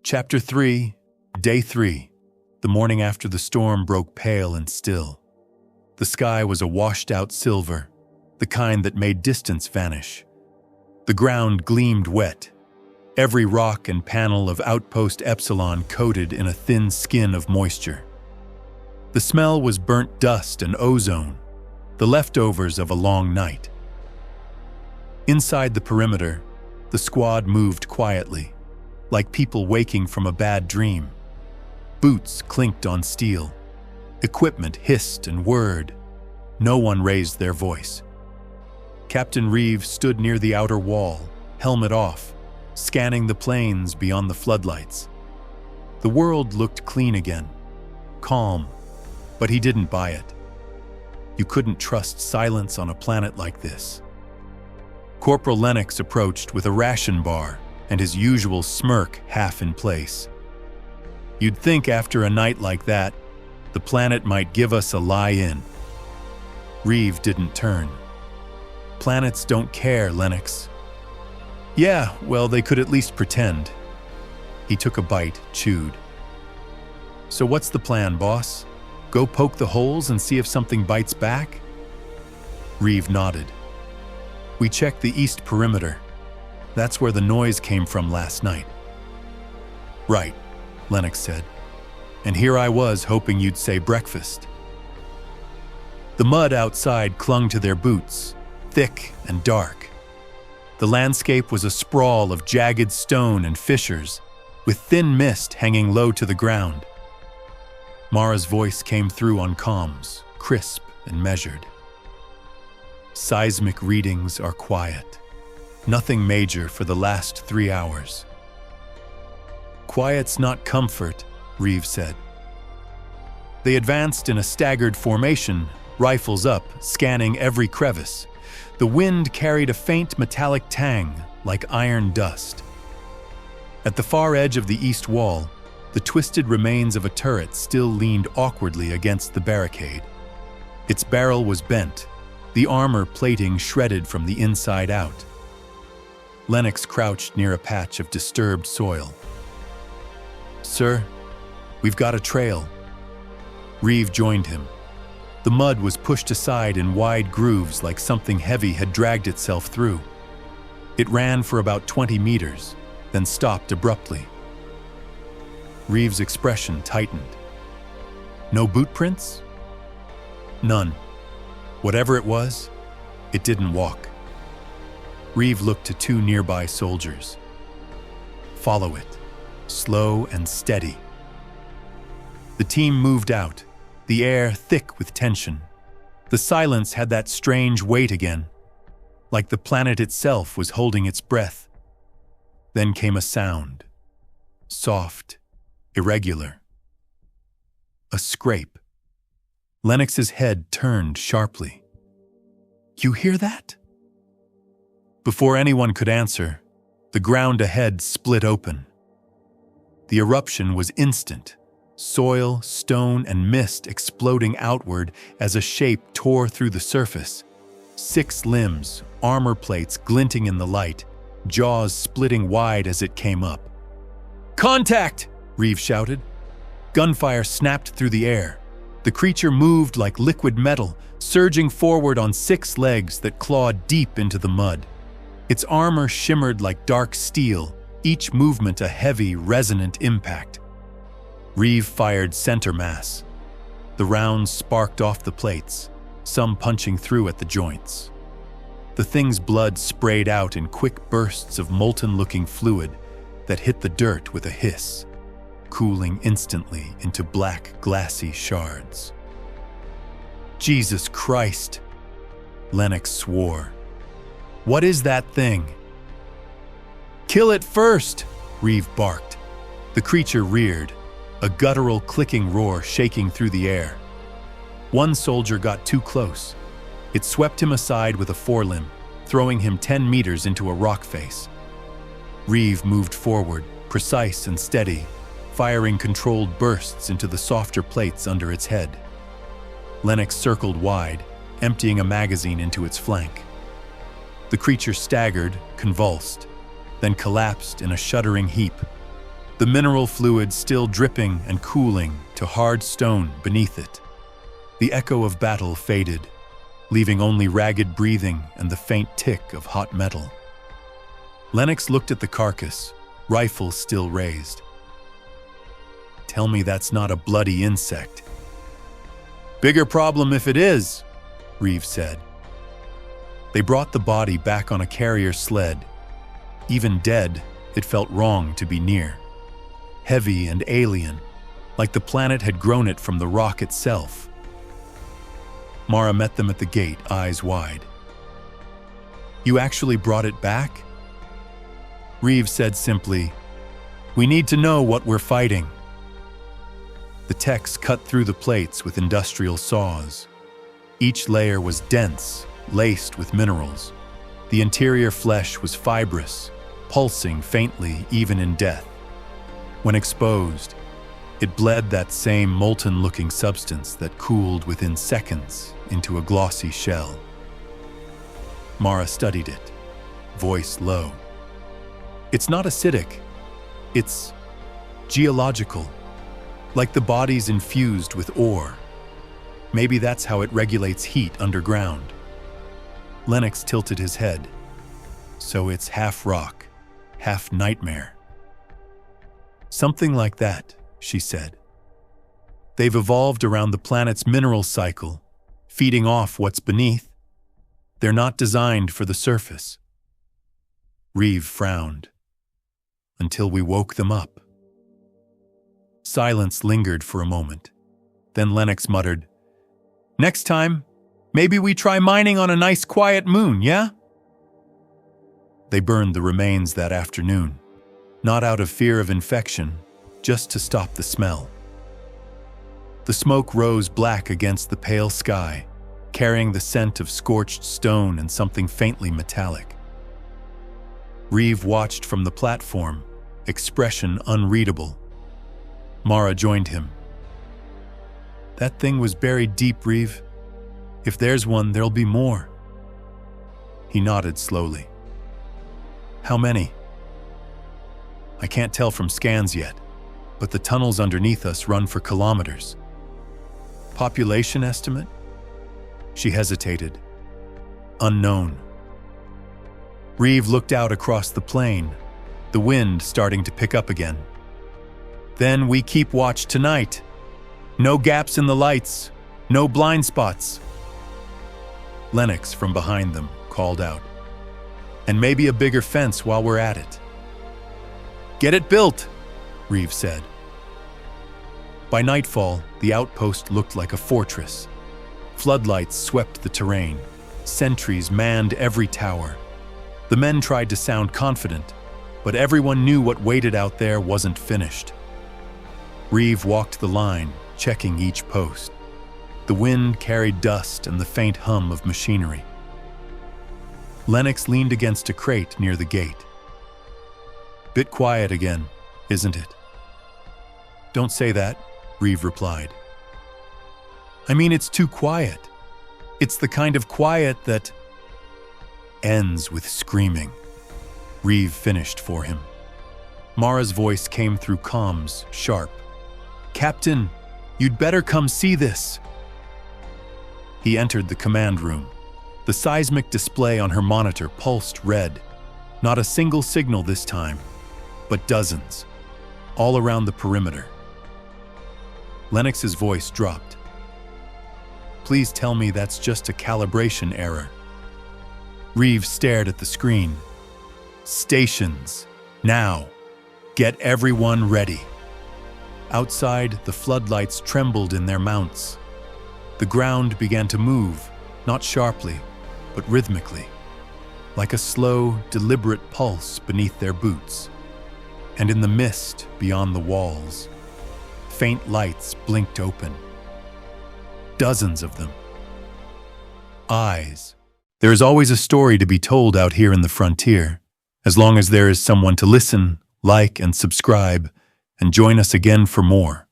Chapter 3, Day 3. The morning after the storm broke pale and still. The sky was a washed-out silver, the kind that made distance vanish. The ground gleamed wet, every rock and panel of Outpost Epsilon coated in a thin skin of moisture. The smell was burnt dust and ozone, the leftovers of a long night. Inside the perimeter, the squad moved quietly, like people waking from a bad dream. Boots clinked on steel. Equipment hissed and whirred. No one raised their voice. Captain Reeve stood near the outer wall, helmet off, scanning the plains beyond the floodlights. The world looked clean again, calm, but he didn't buy it. You couldn't trust silence on a planet like this. Corporal Lennox approached with a ration bar and his usual smirk half in place. You'd think after a night like that, the planet might give us a lie-in. Reeve didn't turn. Planets don't care, Lennox. Yeah, well, they could at least pretend. He took a bite, chewed. So what's the plan, boss? Go poke the holes and see if something bites back? Reeve nodded. We checked the east perimeter. That's where the noise came from last night. Right, Lennox said. And here I was hoping you'd say breakfast. The mud outside clung to their boots, thick and dark. The landscape was a sprawl of jagged stone and fissures, with thin mist hanging low to the ground. Mara's voice came through on comms, crisp and measured. Seismic readings are quiet. Nothing major for the last 3 hours. Quiet's not comfort, Reeve said. They advanced in a staggered formation, rifles up, scanning every crevice. The wind carried a faint metallic tang, like iron dust. At the far edge of the east wall, the twisted remains of a turret still leaned awkwardly against the barricade. Its barrel was bent, the armor plating shredded from the inside out. Lennox crouched near a patch of disturbed soil. Sir, we've got a trail. Reeve joined him. The mud was pushed aside in wide grooves like something heavy had dragged itself through. It ran for about 20 meters, then stopped abruptly. Reeve's expression tightened. No boot prints? None. Whatever it was, it didn't walk. Reeve looked to 2 nearby soldiers. Follow it, slow and steady. The team moved out, the air thick with tension. The silence had that strange weight again, like the planet itself was holding its breath. Then came a sound, soft, irregular. A scrape. Lennox's head turned sharply. You hear that? Before anyone could answer, the ground ahead split open. The eruption was instant, soil, stone, and mist exploding outward as a shape tore through the surface. 6 limbs, armor plates glinting in the light, jaws splitting wide as it came up. Contact! Reeve shouted. Gunfire snapped through the air. The creature moved like liquid metal, surging forward on 6 legs that clawed deep into the mud. Its armor shimmered like dark steel, each movement a heavy, resonant impact. Reeve fired center mass. The rounds sparked off the plates, some punching through at the joints. The thing's blood sprayed out in quick bursts of molten-looking fluid that hit the dirt with a hiss, cooling instantly into black, glassy shards. Jesus Christ! Lennox swore. What is that thing? Kill it first! Reeve barked. The creature reared, a guttural clicking roar shaking through the air. One soldier got too close. It swept him aside with a forelimb, throwing him 10 meters into a rock face. Reeve moved forward, precise and steady, firing controlled bursts into the softer plates under its head. Lennox circled wide, emptying a magazine into its flank. The creature staggered, convulsed, then collapsed in a shuddering heap. the mineral fluid still dripping and cooling to hard stone beneath it. The echo of battle faded, leaving only ragged breathing and the faint tick of hot metal. Lennox looked at the carcass, rifle still raised. "Tell me that's not a bloody insect." "Bigger problem if it is," Reeve said. They brought the body back on a carrier sled. Even dead, it felt wrong to be near. Heavy and alien, like the planet had grown it from the rock itself. Mara met them at the gate, eyes wide. "You actually brought it back?" Reeve said simply, "We need to know what we're fighting." The techs cut through the plates with industrial saws. Each layer was dense, laced with minerals. The interior flesh was fibrous, pulsing faintly even in death. When exposed, it bled that same molten-looking substance that cooled within seconds into a glossy shell. Mara studied it, voice low. "It's not acidic. It's geological, like the body's infused with ore. Maybe that's how it regulates heat underground." Lennox tilted his head. "So it's half rock, half nightmare." "Something like that," she said. "They've evolved around the planet's mineral cycle, feeding off what's beneath. They're not designed for the surface." Reeve frowned. "Until we woke them up." Silence lingered for a moment. Then Lennox muttered, "Next time, maybe we try mining on a nice quiet moon, yeah?" They burned the remains that afternoon, not out of fear of infection, just to stop the smell. The smoke rose black against the pale sky, carrying the scent of scorched stone and something faintly metallic. Reeve watched from the platform, expression unreadable. Mara joined him. "That thing was buried deep, Reeve. If there's one, there'll be more." He nodded slowly. "How many?" "I can't tell from scans yet, but the tunnels underneath us run for kilometers." "Population estimate?" She hesitated. "Unknown." Reeve looked out across the plain, the wind starting to pick up again. "Then we keep watch tonight. No gaps in the lights, no blind spots." Lennox from behind them called out, "And maybe a bigger fence while we're at it." "Get it built," Reeve said. By nightfall, the outpost looked like a fortress. Floodlights swept the terrain. Sentries manned every tower. The men tried to sound confident, but everyone knew what waited out there wasn't finished. Reeve walked the line, checking each post. The wind carried dust and the faint hum of machinery. Lennox leaned against a crate near the gate. "Bit quiet again, isn't it?" "Don't say that," Reeve replied. "I mean, it's too quiet. It's the kind of quiet that ends with screaming." Reeve finished for him. Mara's voice came through comms, sharp. "Captain, you'd better come see this." He entered the command room. The seismic display on her monitor pulsed red. Not a single signal this time, but dozens, all around the perimeter. Lennox's voice dropped. "Please tell me that's just a calibration error." Reeve stared at the screen. "Stations, now. Get everyone ready." Outside, the floodlights trembled in their mounts. The ground began to move, not sharply, but rhythmically, like a slow, deliberate pulse beneath their boots. And in the mist beyond the walls, faint lights blinked open. Dozens of them. Eyes. There is always a story to be told out here in the frontier, as long as there is someone to listen, like, and subscribe, and join us again for more.